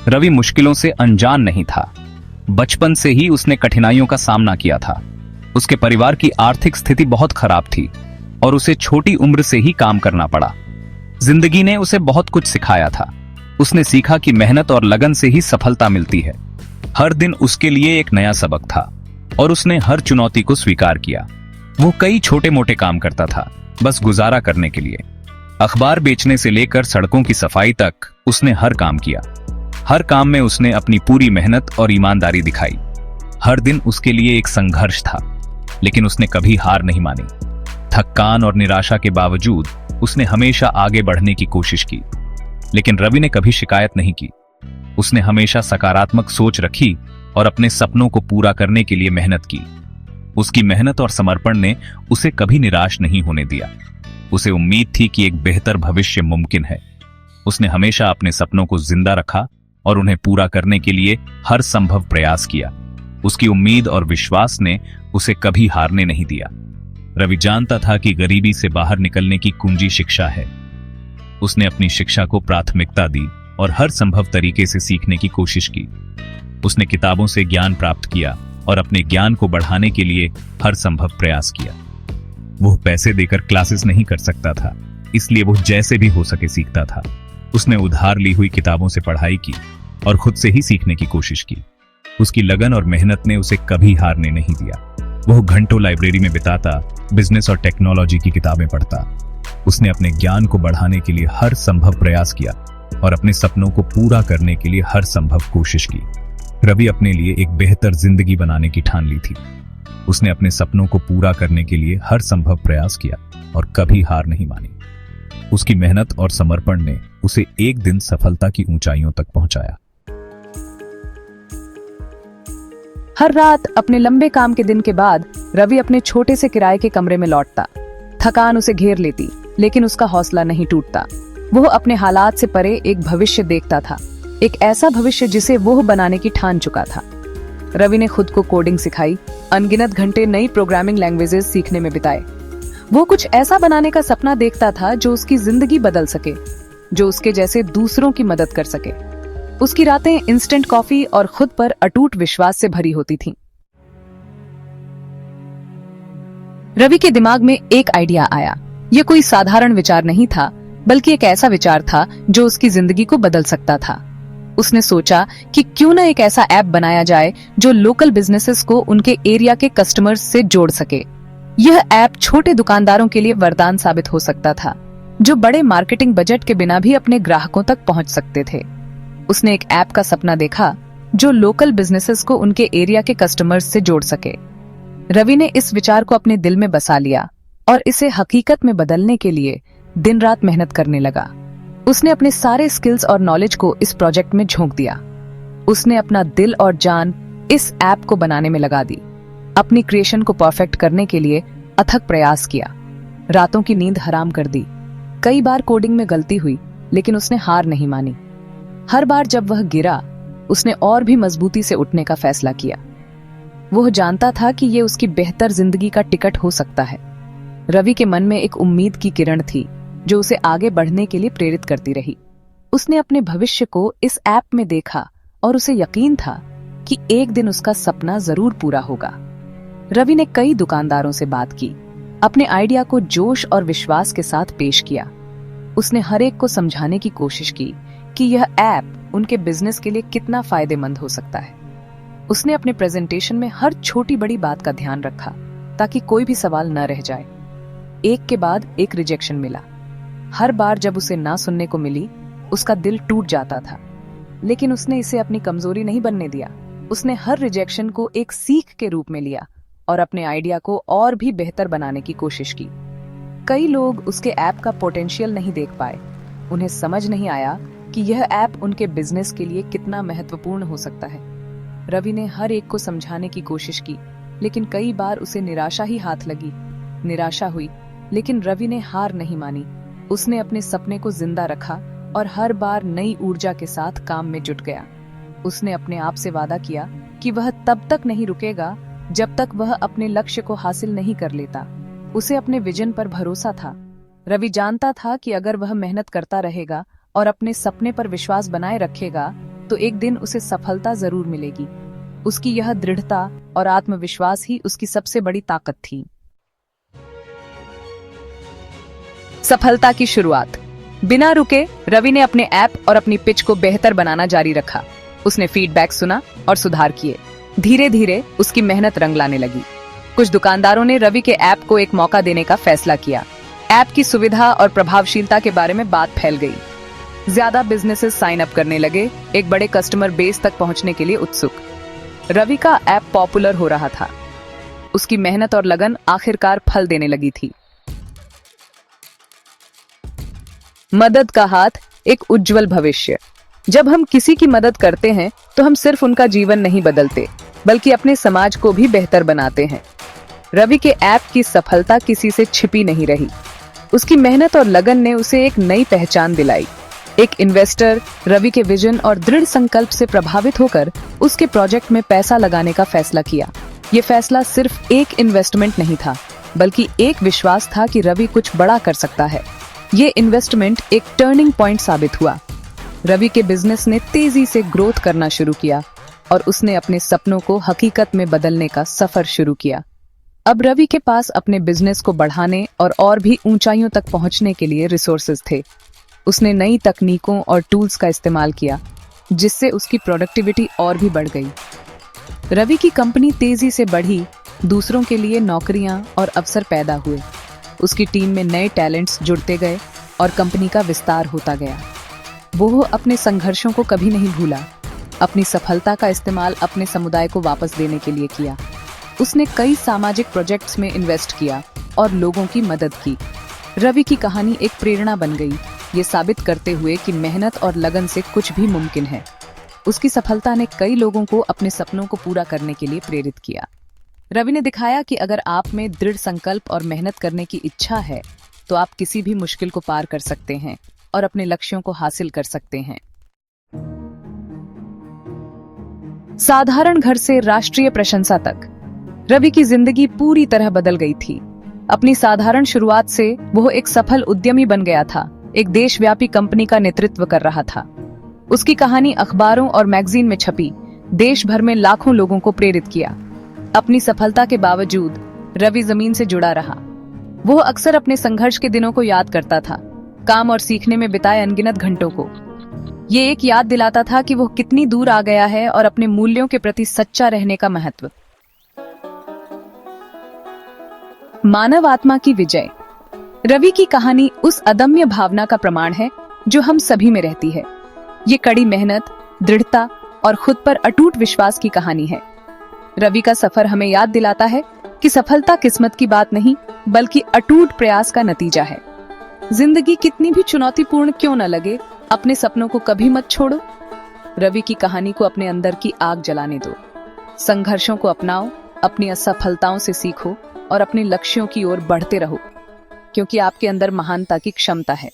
रवि मुश्किलों से अनजान नहीं था। बचपन से ही उसने कठिनाइयों का सामना किया था। उसके परिवार की आर्थिक स्थिति बहुत खराब थी और उसे छोटी उम्र से ही काम करना पड़ा। जिंदगी ने उसे बहुत कुछ सिखाया था। उसने सीखा कि मेहनत और लगन से ही सफलता मिलती है। हर दिन उसके लिए एक नया सबक था और उसने हर चुनौती को स्वीकार किया। वो कई छोटे मोटे काम करता था, बस गुजारा करने के लिए। अखबार बेचने से लेकर सड़कों की सफाई तक उसने हर काम किया। हर काम में उसने अपनी पूरी मेहनत और ईमानदारी दिखाई। हर दिन उसके लिए एक संघर्ष था, लेकिन उसने कभी हार नहीं मानी। थकान और निराशा के बावजूद उसने हमेशा आगे बढ़ने की कोशिश की। लेकिन रवि ने कभी शिकायत नहीं की। उसने हमेशा सकारात्मक सोच रखी और अपने सपनों को पूरा करने के लिए मेहनत की। उसकी मेहनत और समर्पण ने उसे कभी निराश नहीं होने दिया। उसे उम्मीद थी कि एक बेहतर भविष्य मुमकिन है। उसने हमेशा अपने सपनों को जिंदा रखा और उन्हें पूरा करने के लिए हर संभव प्रयास किया। उसकी उम्मीद और विश्वास ने उसे कभी हारने नहीं दिया। रवि जानता था कि गरीबी से बाहर निकलने की कुंजी शिक्षा है। उसने अपनी शिक्षा को प्राथमिकता दी और हर संभव तरीके से सीखने की कोशिश की। उसने किताबों से ज्ञान प्राप्त किया और अपने ज्ञान को बढ़ाने के लिए हर संभव प्रयास किया। वो पैसे देकर क्लासेस नहीं कर सकता था, इसलिए वो जैसे भी हो सके सीखता था। उसने उधार ली हुई किताबों से पढ़ाई की और खुद से ही सीखने की कोशिश की। उसकी लगन और मेहनत ने उसे कभी हारने नहीं दिया। वो घंटों लाइब्रेरी में बिताता, बिजनेस और टेक्नोलॉजी की किताबें पढ़ता। उसने अपने ज्ञान को बढ़ाने के लिए हर संभव प्रयास किया और अपने सपनों को पूरा करने के लिए हर संभव कोशिश की। रवि अपने लिए एक बेहतर जिंदगी बनाने की ठान ली थी। उसने अपने सपनों को पूरा करने के लिए हर संभव प्रयास किया और कभी हार नहीं मानी। उसकी मेहनत और समर्पण ने उसे एक दिन सफलता की ऊंचाइयों तक पहुंचाया। हर रात अपने लंबे काम के दिन के बाद रवि अपने छोटे से किराए के कमरे में लौटता। थकान उसे घेर लेती, लेकिन उसका हौसला नहीं टूटता। वो अपने हालात से परे एक भविष्य देखता था, एक ऐसा भविष्य जिसे वो बनाने की ठान चुका था। रवि ने खुद को कोडिंग सिखाई, अनगिनत घंटे नई प्रोग्रामिंग लैंग्वेजेस सीखने में बिताए। वो कुछ ऐसा बनाने का सपना देखता था जो उसकी जिंदगी बदल सके, जो उसके जैसे दूसरों की मदद कर सके। उसकी रातें इंस्टेंट कॉफी और खुद पर अटूट विश्वास से भरी होती थीं। रवि के दिमाग में एक आइडिया आया। यह कोई साधारण विचार नहीं था, बल्कि एक ऐसा विचार था जो उसकी जिंदगी को बदल सकता था। उसने सोचा कि क्यों न एक ऐसा ऐप बनाया जाए जो लोकल बिजनेसेस को उनके एरिया के कस्टमर्स से जोड़ सके। यह ऐप छोटे दुकानदारों के लिए वरदान साबित हो सकता था, जो बड़े मार्केटिंग बजट के बिना भी अपने ग्राहकों तक पहुंच सकते थे। उसने एक ऐप का सपना देखा जो लोकल बिजनेसेस को उनके एरिया के कस्टमर्स से जोड़ सके। रवि ने इस विचार को अपने दिल में बसा लिया और इसे हकीकत में बदलने के लिए दिन रात मेहनत करने लगा। उसने अपने सारे स्किल्स और नॉलेज को इस प्रोजेक्ट में झोंक दिया। उसने अपना दिल और जान इस ऐप को बनाने में लगा दी। अपनी क्रिएशन को परफेक्ट करने के लिए अथक प्रयास किया। रातों की नींद हराम कर दी। कई बार कोडिंग में गलती हुई, लेकिन उसने हार नहीं मानी। हर बार जब वह गिरा, उसने और भी मजबूती से उठने का फैसला किया। वह जानता था कि यह उसकी बेहतर जिंदगी का टिकट हो सकता है। रवि के मन में एक उम्मीद की किरण थी जो उसे आगे बढ़ने के लिए प्रेरित करती रही। उसने अपने भविष्य को इस ऐप में देखा और उसे यकीन था कि एक दिन उसका सपना जरूर पूरा होगा। रवि ने कई दुकानदारों से बात की, अपने आइडिया को जोश और विश्वास के साथ पेश किया। उसने हर एक को समझाने की कोशिश की कि यह ऐप उनके बिजनेस के लिए कितना फायदेमंद हो सकता है। उसने अपने प्रेजेंटेशन में हर छोटी बड़ी बात का ध्यान रखा ताकि कोई भी सवाल न रह जाए। एक के बाद एक रिजेक्शन मिला। हर बार जब उसे ना सुनने को मिली, उसका दिल टूट जाता था, लेकिन उसने इसे अपनी कमजोरी नहीं बनने दिया। उसने हर रिजेक्शन को एक सीख के रूप में लिया और अपने आइडिया को और भी बेहतर बनाने की कोशिश की। कई लोग उसके ऐप का पोटेंशियल नहीं देख पाए। उन्हें समझ नहीं आया कि यह ऐप उनके बिजनेस के लिए कितना महत्वपूर्ण हो सकता है। रवि ने हर एक को समझाने की कोशिश की, लेकिन कई बार उसे निराशा ही हाथ लगी। निराशा हुई, लेकिन रवि ने हार नहीं मानी। उसने अपने सपने को जिंदा रखा और हर बार नई ऊर्जा के साथ काम में जुट गया। उसने अपने आप से वादा किया कि वह तब तक नहीं रुकेगा जब तक वह अपने लक्ष्य को हासिल नहीं कर लेता। उसे अपने विजन पर भरोसा था। रवि जानता था कि अगर वह मेहनत करता रहेगा और अपने सपने पर विश्वास बनाए रखेगा, तो एक दिन उसे सफलता जरूर मिलेगी। उसकी यह दृढ़ता और आत्मविश्वास ही उसकी सबसे बड़ी ताकत थी। सफलता की शुरुआत। बिना रुके रवि ने अपने ऐप और अपनी पिच को बेहतर बनाना जारी रखा। उसने फीडबैक सुना और सुधार किए। धीरे धीरे उसकी मेहनत रंग लाने लगी। कुछ दुकानदारों ने रवि के ऐप को एक मौका देने का फैसला किया। ऐप की सुविधा और प्रभावशीलता के बारे में बात फैल गई। ज्यादा बिजनेसेस साइन अप करने लगे, एक बड़े कस्टमर बेस तक पहुंचने के लिए उत्सुक। रवि का ऐप पॉपुलर हो रहा था। उसकी मेहनत और लगन आखिरकार फल देने लगी थी। मदद का हाथ, एक उज्जवल भविष्य। जब हम किसी की मदद करते हैं तो हम सिर्फ उनका जीवन नहीं बदलते, बल्कि अपने समाज को भी बेहतर बनाते हैं। रवि के ऐप की सफलता किसी से छिपी नहीं रही। उसकी मेहनत और लगन ने उसे एक नई पहचान दिलाई। एक इन्वेस्टर रवि के विजन और दृढ़ संकल्प से प्रभावित होकर उसके प्रोजेक्ट में पैसा लगाने का फैसला किया। ये फैसला सिर्फ एक इन्वेस्टमेंट नहीं था, बल्कि एक विश्वास था कि रवि कुछ बड़ा कर सकता है। ये इन्वेस्टमेंट एक टर्निंग पॉइंट साबित हुआ। रवि के बिजनेस ने तेजी से ग्रोथ करना शुरू किया और उसने अपने सपनों को हकीकत में बदलने का सफर शुरू किया। अब रवि के पास अपने बिजनेस को बढ़ाने और भी ऊंचाइयों तक पहुंचने के लिए रिसोर्सेज थे। उसने नई तकनीकों और टूल्स का इस्तेमाल किया, जिससे उसकी प्रोडक्टिविटी और भी बढ़ गई। रवि की कंपनी तेजी से बढ़ी, दूसरों के लिए नौकरियां और अवसर पैदा हुए। उसकी टीम में नए टैलेंट्स जुड़ते गए और कंपनी का विस्तार होता गया। वो अपने संघर्षों को कभी नहीं भूला। अपनी सफलता का इस्तेमाल अपने समुदाय को वापस देने के लिए किया। उसने कई सामाजिक प्रोजेक्ट्स में इन्वेस्ट किया और लोगों की मदद की। रवि की कहानी एक प्रेरणा बन गई, ये साबित करते हुए कि मेहनत और लगन से कुछ भी मुमकिन है। उसकी सफलता ने कई लोगों को अपने सपनों को पूरा करने के लिए प्रेरित किया। रवि ने दिखाया कि अगर आप में दृढ़ संकल्प और मेहनत करने की इच्छा है, तो आप किसी भी मुश्किल को पार कर सकते हैं और अपने लक्ष्यों को हासिल कर सकते हैं। साधारण घर से राष्ट्रीय प्रशंसा तक रवि की जिंदगी पूरी तरह बदल गई थी। अपनी साधारण शुरुआत से वो एक सफल उद्यमी बन गया था, एक देशव्यापी कंपनी का नेतृत्व कर रहा था। उसकी कहानी अखबारों और मैगजीन में छपी, देश भर में लाखों लोगों को प्रेरित किया। अपनी सफलता के बावजूद रवि जमीन से जुड़ा रहा। वो अक्सर अपने संघर्ष के दिनों को याद करता था, काम और सीखने में बिताए अनगिनत घंटों को। ये एक याद दिलाता था कि वो कितनी दूर आ गया है और अपने मूल्यों के प्रति सच्चा रहने का महत्व। मानव आत्मा की विजय। रवि की कहानी उस अदम्य भावना का प्रमाण है जो हम सभी में रहती है। ये कड़ी मेहनत, दृढ़ता और खुद पर अटूट विश्वास की कहानी है। रवि का सफर हमें याद दिलाता है कि सफलता किस्मत की बात नहीं, बल्कि अटूट प्रयास का नतीजा है। जिंदगी कितनी भी चुनौतीपूर्ण क्यों न लगे, अपने सपनों को कभी मत छोड़ो। रवि की कहानी को अपने अंदर की आग जलाने दो। संघर्षों को अपनाओ, अपनी असफलताओं से सीखो और अपने लक्ष्यों की ओर बढ़ते रहो, क्योंकि आपके अंदर महानता की क्षमता है।